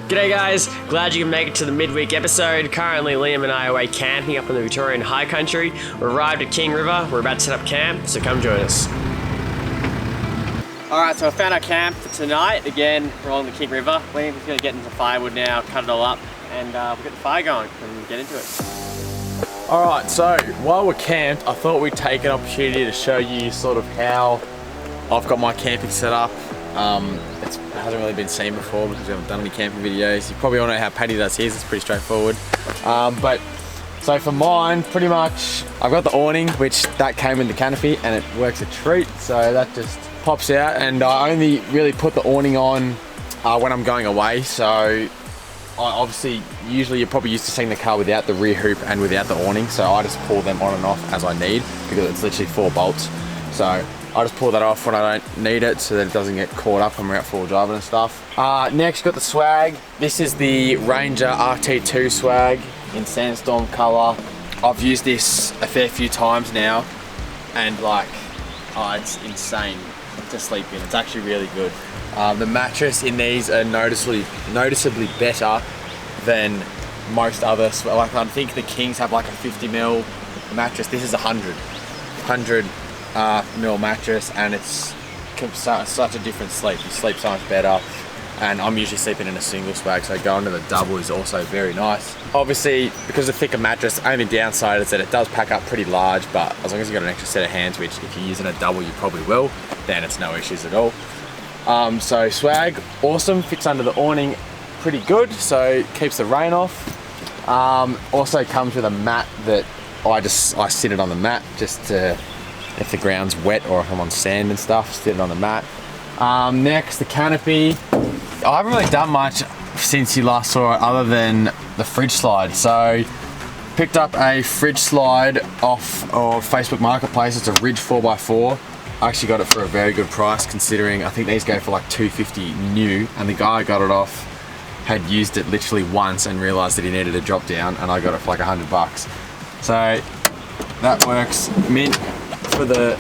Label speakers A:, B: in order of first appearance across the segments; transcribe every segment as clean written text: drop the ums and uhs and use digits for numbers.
A: G'day guys, glad you can make it to the midweek episode. Currently Liam and I are away camping up in the Victorian High Country. We arrived at King River, we're about to set up camp, so come join us. Alright, so I found our camp for tonight. Again, we're on the King River. Liam's going to get into firewood now, cut it all up, and we'll get the fire going and get into it.
B: Alright, so while we're camped, I thought we'd take an opportunity to show you sort of how I've got my camping set up. It hasn't really been seen before because we haven't done any camping videos. You probably all know how Paddy does his, it's pretty straightforward. So for mine, pretty much, I've got the awning, which that came in the canopy and it works a treat. So that just pops out, and I only really put the awning on when I'm going away. So obviously, usually you're probably used to seeing the car without the rear hoop and without the awning. So I just pull them on and off as I need because it's literally 4 bolts. So I just pull that off when I don't need it so that it doesn't get caught up when we're out full driving and stuff. Next, got the swag. This is the Ranger RT2 swag in sandstorm color. I've used this a fair few times now, and it's insane to sleep in. It's actually really good. The mattress in these are noticeably better than most others. Like, I think the Kings have like a 50mm mattress. This is 100 mil mattress, and it's such a different sleep. You sleep so much better, and I'm usually sleeping in a single swag, so going to the double is also very nice. Obviously, because of the thicker mattress, only downside is that it does pack up pretty large, but as long as you've got an extra set of hands, which if you're using a double you probably will, then it's no issues at all. So swag, awesome, fits under the awning pretty good, so keeps the rain off. Also comes with a mat that I sit it on the mat just to, if the ground's wet or if I'm on sand and stuff, sit it on the mat. Next, the canopy. I haven't really done much since you last saw it other than the fridge slide. So picked up a fridge slide off of Facebook Marketplace. It's a Ridge 4x4. I actually got it for a very good price considering I think these go for like $250 new, and the guy I got it off had used it literally once and realized that he needed a drop down, and I got it for like $100. So that works mint for the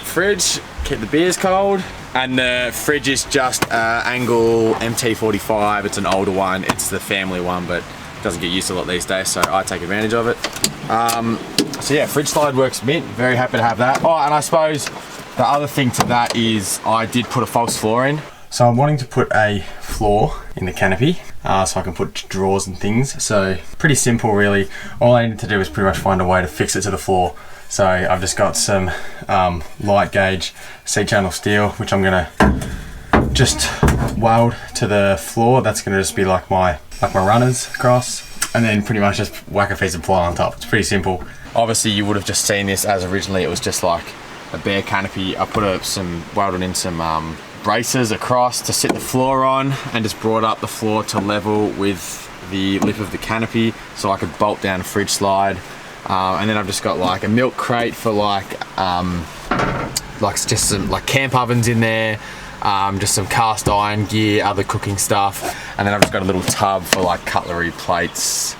B: fridge, keep the beers cold. And the fridge is just Angle MT45. It's an older one, it's the family one, but it doesn't get used a lot these days, so I take advantage of it. So yeah, fridge slide works mint, very happy to have that. Oh, and I suppose the other thing to that is I did put a false floor in. So I'm wanting to put a floor in the canopy so I can put drawers and things. So pretty simple really. All I needed to do was pretty much find a way to fix it to the floor. So I've just got some light gauge C-channel steel, which I'm gonna just weld to the floor. That's gonna just be like my runners across, and then pretty much just whack a piece of ply on top. It's pretty simple. Obviously you would have just seen this as originally it was just like a bare canopy. I put welded in some braces across to sit the floor on, and just brought up the floor to level with the lip of the canopy so I could bolt down a fridge slide. And then I've just got like a milk crate for just some like camp ovens in there, just some cast iron gear, other cooking stuff, and then I've just got a little tub for like cutlery, plates,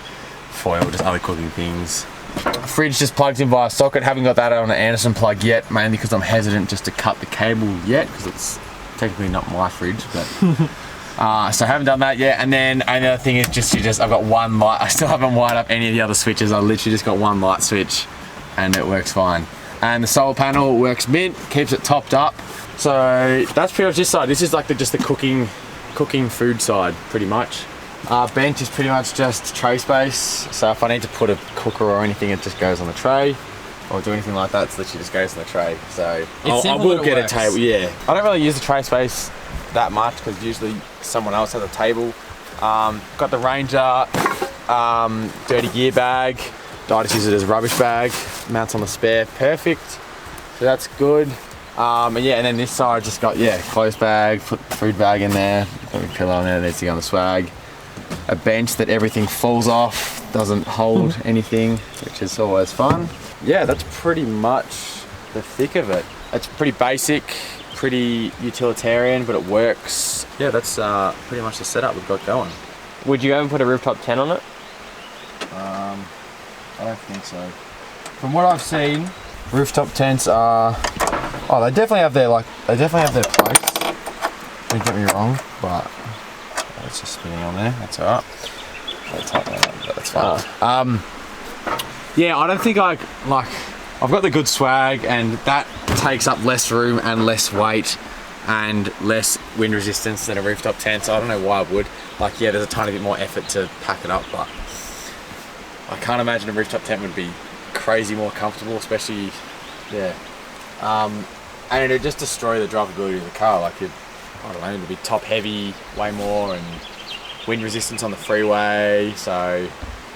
B: foil, just other cooking things. Fridge just plugs in via socket. Haven't got that on an Anderson plug yet, mainly because I'm hesitant just to cut the cable yet, because it's technically not my fridge, but so I haven't done that yet. And then another thing is I've got one light. I still haven't wired up any of the other switches. I literally just got one light switch and it works fine. And the solar panel works mint, keeps it topped up. So that's pretty much this side. This is like just the cooking food side pretty much. Bench is pretty much just tray space. So if I need to put a cooker or anything, it just goes on the tray. Or do anything like that, it literally just goes on the tray. So I will get a table, yeah. I don't really use the tray space that much because usually someone else has a table. Got the Ranger dirty gear bag. I just use it as a rubbish bag. Mounts on the spare, perfect. So that's good. And then this side I just got clothes bag, put the food bag in there, got a pillow in there that needs to go on the swag. A bench that everything falls off, doesn't hold anything, which is always fun. Yeah, that's pretty much the thick of it. It's pretty basic, pretty utilitarian, but it works. Yeah, that's pretty much the setup we've got going.
A: Would you ever put a rooftop tent on it?
B: I don't think so. From what I've seen, rooftop tents are, they definitely have their place. Don't get me wrong, but It's just spinning on there. That's alright. I'll tighten that up, but that's fine. Yeah, I don't think I've got the good swag, and that takes up less room and less weight and less wind resistance than a rooftop tent, so I don't know why I would. Like, yeah, there's a tiny bit more effort to pack it up, but I can't imagine a rooftop tent would be crazy more comfortable, especially, yeah. And it'd just destroy the drivability of the car. Like, I don't know, it'd be top heavy way more and wind resistance on the freeway, so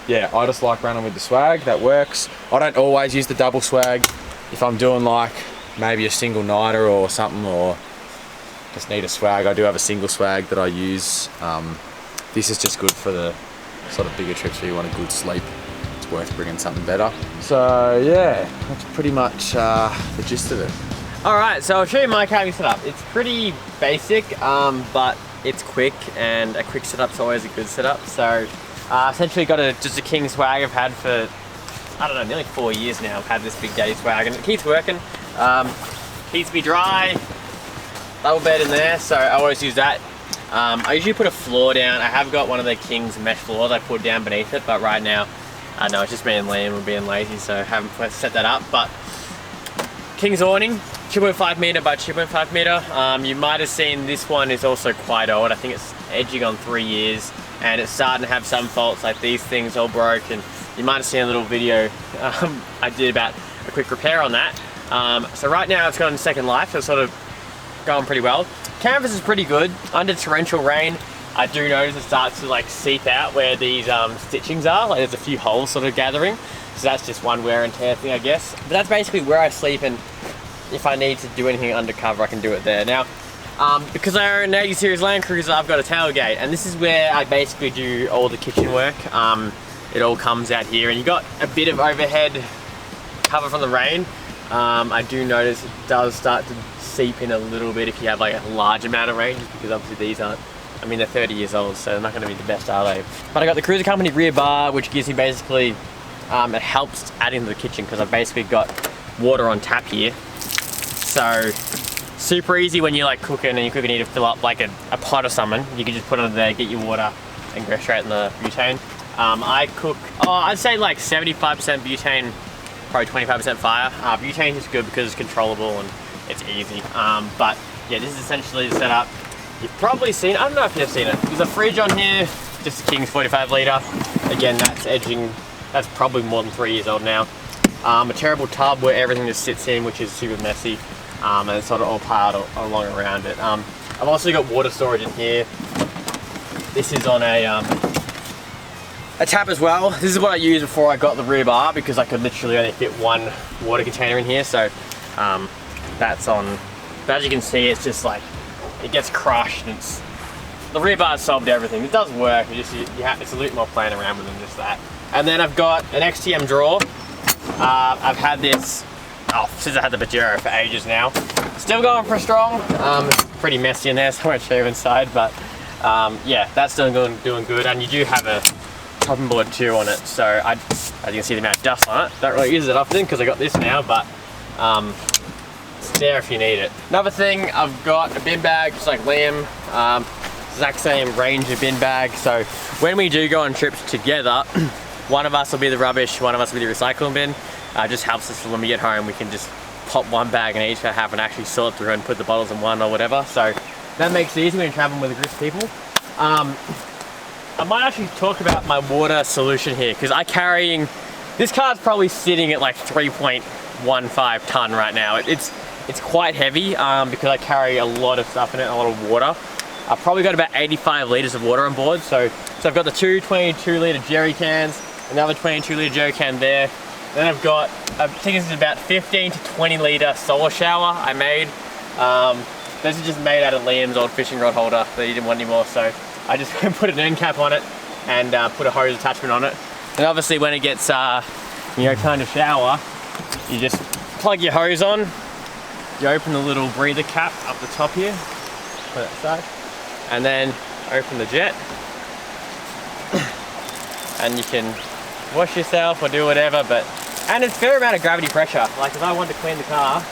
B: yeah, I just like running with the swag. That works. I don't always use the double swag. If I'm doing like maybe a single nighter or something, or just need a swag, I do have a single swag that I use. This is just good for the sort of bigger trips where you want a good sleep. It's worth bringing something better. So yeah, that's pretty much the gist of it.
A: Alright, so I'll show you my camping setup. It's pretty basic, but it's quick, and a quick setup's always a good setup. So essentially got just a king swag I've had for, I don't know, nearly 4 years now. I've had this Big Daddy swag, and it keeps working. Keeps me dry. Double bed in there, so I always use that. I usually put a floor down. I have got one of the King's mesh floors I put down beneath it, but right now, I know it's just me and Liam, we're being lazy, so I haven't set that up. But King's awning, 2.5 meter by 2.5 meter. You might have seen this one is also quite old. I think it's edging on 3 years, and it's starting to have some faults, like these things all broke, and you might have seen a little video I did about a quick repair on that. So right now it's gone second life, so it's sort of going pretty well. Canvas is pretty good. Under torrential rain, I do notice it starts to like seep out where these stitchings are. Like there's a few holes sort of gathering. So that's just one wear and tear thing, I guess. But that's basically where I sleep, and if I need to do anything undercover, I can do it there. Now, because I own an 80 series Land Cruiser, I've got a tailgate, and this is where I basically do all the kitchen work. It all comes out here, and you got a bit of overhead cover from the rain. I do notice it does start to seep in a little bit if you have like a large amount of rain, just because obviously these aren't, I mean, they're 30 years old, so they're not going to be the best, are they? But I got the Cruiser Company rear bar, which gives me basically, it helps add into the kitchen, because I've basically got water on tap here. So super easy when you're like cooking and you need to fill up like a pot or something. You can just put it under there, get your water, and go straight in the butane. I cook, I'd say like 75% butane, probably 25% fire. Butane is good because it's controllable and it's easy. But yeah, this is essentially the setup. You've probably seen, I don't know if you've seen it. There's a fridge on here, just a King's 45 litre. Again, that's edging, that's probably more than 3 years old now. A terrible tub where everything just sits in, which is super messy. And it's sort of all piled along around it. I've also got water storage in here. This is on a tap as well. This is what I used before I got the rear bar, because I could literally only fit one water container in here. So that's on, but as you can see, it's just like, it gets crushed, and the rear bar's solved everything. It does work, it's a little more playing around with than just that. And then I've got an XTM drawer. I've had this, since I had the Pajero for ages now. Still going for strong. It's pretty messy in there, so I won't show you inside, but yeah, that's still doing good. And you do have a chopping board too on it, so as you can see the amount of dust on it. Don't really use it often because I got this now, but it's there if you need it. Another thing, I've got a bin bag, just like Liam. Exact same range of bin bag, so when we do go on trips together, one of us will be the rubbish, one of us will be the recycling bin. Just helps us when we get home, we can just pop one bag in each half and actually sort through and put the bottles in one or whatever. So that makes it easy when you're traveling with a group of people. I might actually talk about my water solution here, because this car's probably sitting at like 3.15 ton right now. It's quite heavy because I carry a lot of stuff in it, a lot of water. I've probably got about 85 litres of water on board. So I've got the two 22 litre jerry cans, another 22 litre jerry can there. Then I've got, I think this is about 15 to 20 litre solar shower I made. This is just made out of Liam's old fishing rod holder that he didn't want anymore, so I just put an end cap on it and put a hose attachment on it. And obviously when it gets, time to shower, you just plug your hose on, you open the little breather cap up the top here, put it aside, and then open the jet, and you can wash yourself or do whatever, and it's a fair amount of gravity pressure. Like if I want to clean the car,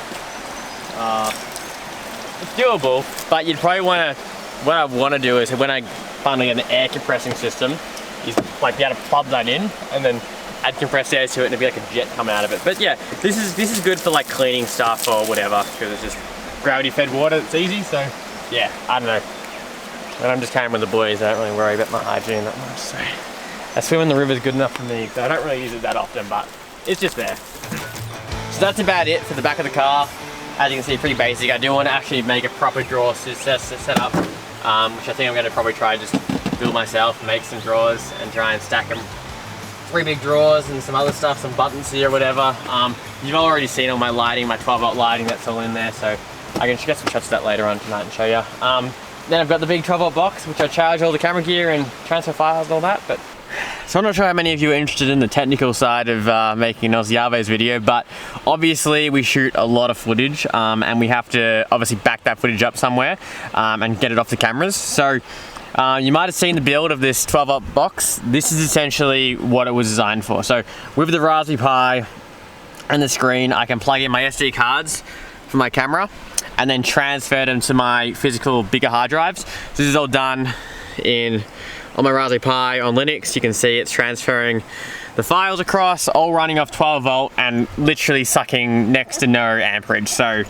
A: it's doable, but you'd probably want to, what I want to do is when I finally an air compressing system, is like be able to plug that in and then add compressed air to it and it'd be like a jet coming out of it. But yeah, this is good for like cleaning stuff or whatever, because it's just gravity fed water, it's easy. So yeah, I don't know. When I'm just carrying with the boys, I don't really worry about my hygiene that much. So I swim in the river's good enough for me, so I don't really use it that often, but it's just there. So that's about it for the back of the car. As you can see, pretty basic. I do want to actually make a proper drawer set up, which I think I'm going to probably try just build myself, make some drawers and try and stack them. 3 big drawers and some other stuff, some buttons here, whatever. You've already seen all my lighting, my 12-volt lighting, that's all in there, so I can get some shots of that later on tonight and show you. Then I've got the big 12-volt box, which I charge all the camera gear and transfer files and all that. But so I'm not sure how many of you are interested in the technical side of making an Aussie Arvos video, but obviously we shoot a lot of footage and we have to obviously back that footage up somewhere and get it off the cameras. So you might have seen the build of this 12-volt box. This is essentially what it was designed for. So with the Raspberry Pi and the screen, I can plug in my SD cards for my camera and then transfer them to my physical bigger hard drives. So this is all done on my Raspberry Pi on Linux. You can see it's transferring the files across, all running off 12-volt and literally sucking next to no amperage, so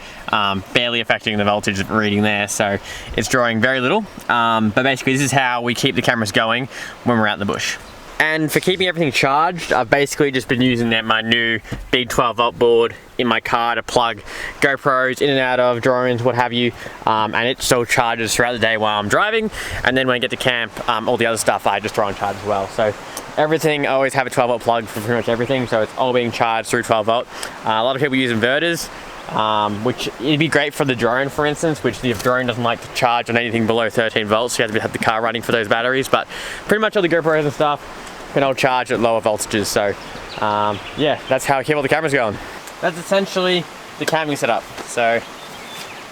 A: barely affecting the voltage reading there, so it's drawing very little. But basically this is how we keep the cameras going when we're out in the bush. And for keeping everything charged, I've basically just been using my new big 12-volt board in my car to plug GoPros in and out of, drones, what have you, and it still charges throughout the day while I'm driving, and then when I get to camp, all the other stuff I just throw on charge as well. So everything, I always have a 12-volt plug for pretty much everything, so it's all being charged through 12-volt. A lot of people use inverters, which it'd be great for the drone, for instance, which the drone doesn't like to charge on anything below 13 volts, so you have to have the car running for those batteries. But pretty much all the GoPros and stuff can all charge at lower voltages. So yeah, that's how I keep all the cameras going. That's essentially the camping setup. So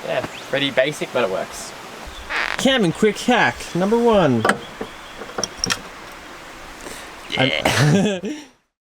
A: yeah, pretty basic, but it works. Camping quick hack number 1. Yeah.